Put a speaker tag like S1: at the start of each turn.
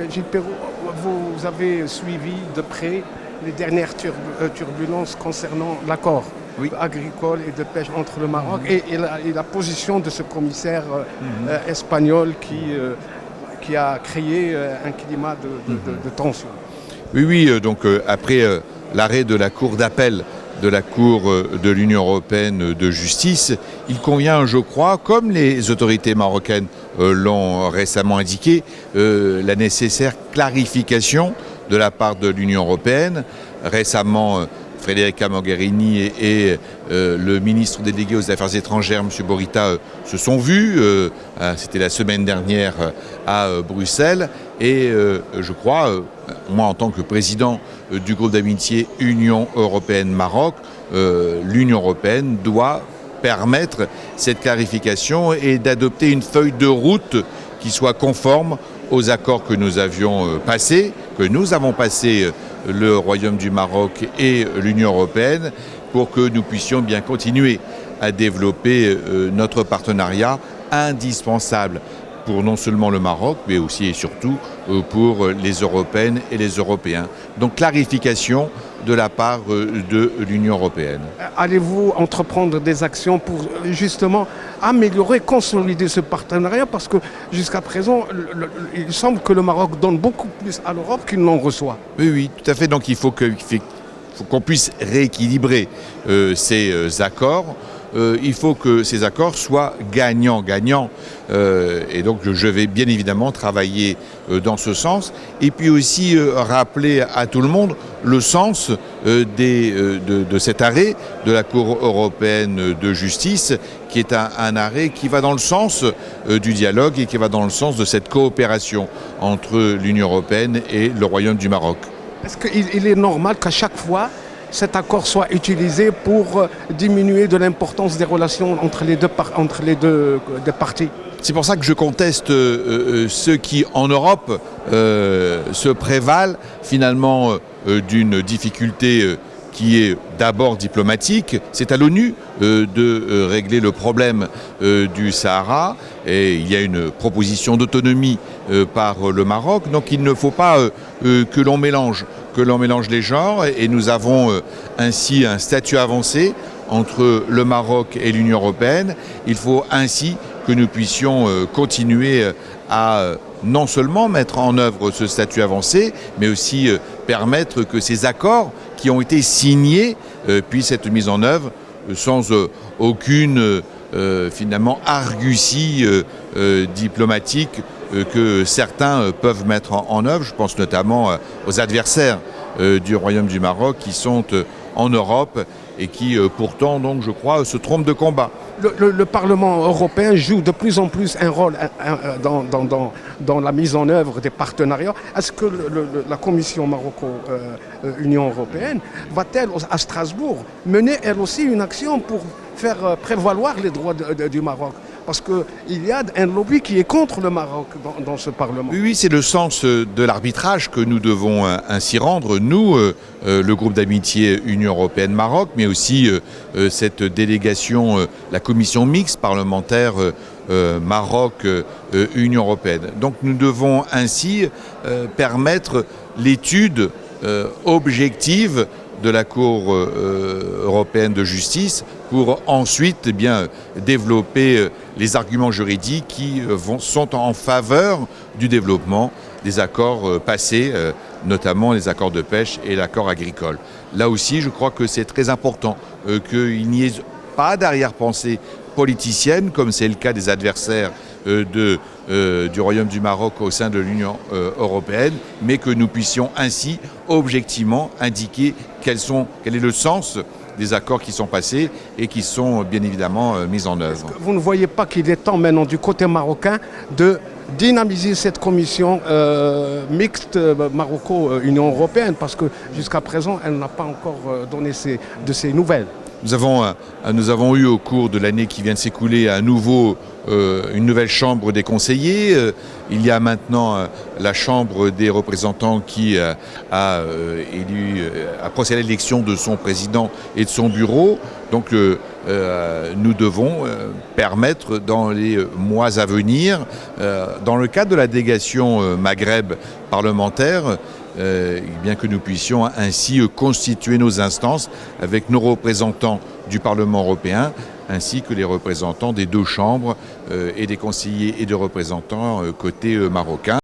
S1: Gilles Perrault, vous avez suivi de près les dernières turbulences concernant l'accord agricole et de pêche entre le Maroc et la position de ce commissaire espagnol qui a créé un climat de tension.
S2: Oui, donc après l'arrêt de la Cour d'appel de la Cour de l'Union européenne de justice, il convient, je crois, comme les autorités marocaines l'ont récemment indiqué, la nécessaire clarification de la part de l'Union européenne. Récemment, Federica Mogherini et le ministre délégué aux Affaires étrangères, M. Borita, se sont vus. C'était la semaine dernière à Bruxelles. Et je crois, moi en tant que président du groupe d'amitié Union européenne-Maroc, l'Union européenne doit permettre cette clarification et d'adopter une feuille de route qui soit conforme aux accords que nous avions passés, que nous avons passés le Royaume du Maroc et l'Union européenne, pour que nous puissions bien continuer à développer notre partenariat indispensable pour non seulement le Maroc, mais aussi et surtout pour les Européennes et les Européens. Donc clarification de la part de l'Union européenne.
S1: Allez-vous entreprendre des actions pour justement améliorer, consolider ce partenariat? Parce que jusqu'à présent, il semble que le Maroc donne beaucoup plus à l'Europe qu'il n'en reçoit.
S2: Oui, tout à fait. Donc il faut qu'on puisse rééquilibrer ces accords. Il faut que ces accords soient gagnants-gagnants. Et donc je vais bien évidemment travailler dans ce sens. Et puis aussi rappeler à tout le monde le sens de cet arrêt de la Cour européenne de justice, qui est un arrêt qui va dans le sens du dialogue et qui va dans le sens de cette coopération entre l'Union européenne et le Royaume du Maroc.
S1: Est-ce qu'il est normal qu'à chaque fois, cet accord soit utilisé pour diminuer de l'importance des relations entre les deux parties?
S2: C'est pour ça que je conteste ceux qui, en Europe, se prévalent finalement d'une difficulté qui est d'abord diplomatique. C'est à l'ONU de régler le problème du Sahara, et il y a une proposition d'autonomie par le Maroc. Donc il ne faut pas que l'on mélange les genres, et nous avons ainsi un statut avancé entre le Maroc et l'Union européenne. Il faut ainsi que nous puissions continuer à non seulement mettre en œuvre ce statut avancé, mais aussi permettre que ces accords qui ont été signés puissent être mis en œuvre sans aucune finalement argutie diplomatique que certains peuvent mettre en œuvre. Je pense notamment aux adversaires du Royaume du Maroc qui sont en Europe et qui pourtant, donc, je crois, se trompent de combat.
S1: Le Parlement européen joue de plus en plus un rôle dans la mise en œuvre des partenariats. Est-ce que la Commission Maroco-Union européenne va-t-elle à Strasbourg mener elle aussi une action pour faire prévaloir les droits du Maroc? Parce qu'il y a un lobby qui est contre le Maroc dans ce Parlement.
S2: Oui, c'est le sens de l'arbitrage que nous devons ainsi rendre, nous, le groupe d'amitié Union européenne-Maroc, mais aussi cette délégation, la commission mixte parlementaire Maroc-Union européenne. Donc nous devons ainsi permettre l'étude objective de la Cour européenne de justice pour ensuite développer les arguments juridiques qui sont en faveur du développement des accords passés, notamment les accords de pêche et l'accord agricole. Là aussi, je crois que c'est très important qu'il n'y ait pas d'arrière-pensée politicienne, comme c'est le cas des adversaires du Royaume du Maroc au sein de l'Union européenne, mais que nous puissions ainsi objectivement indiquer quel est le sens des accords qui sont passés et qui sont bien évidemment mis en œuvre.
S1: Vous ne voyez pas qu'il est temps maintenant du côté marocain de dynamiser cette commission mixte Maroco-Union européenne, parce que jusqu'à présent, elle n'a pas encore donné de ses nouvelles?
S2: Nous avons eu au cours de l'année qui vient de s'écouler une nouvelle chambre des conseillers. Il y a maintenant la chambre des représentants qui a procédé à l'élection de son président et de son bureau. Donc nous devons permettre dans les mois à venir, dans le cadre de la délégation Maghreb parlementaire, bien que nous puissions ainsi constituer nos instances avec nos représentants du Parlement européen ainsi que les représentants des deux chambres et des conseillers et des représentants côté marocain.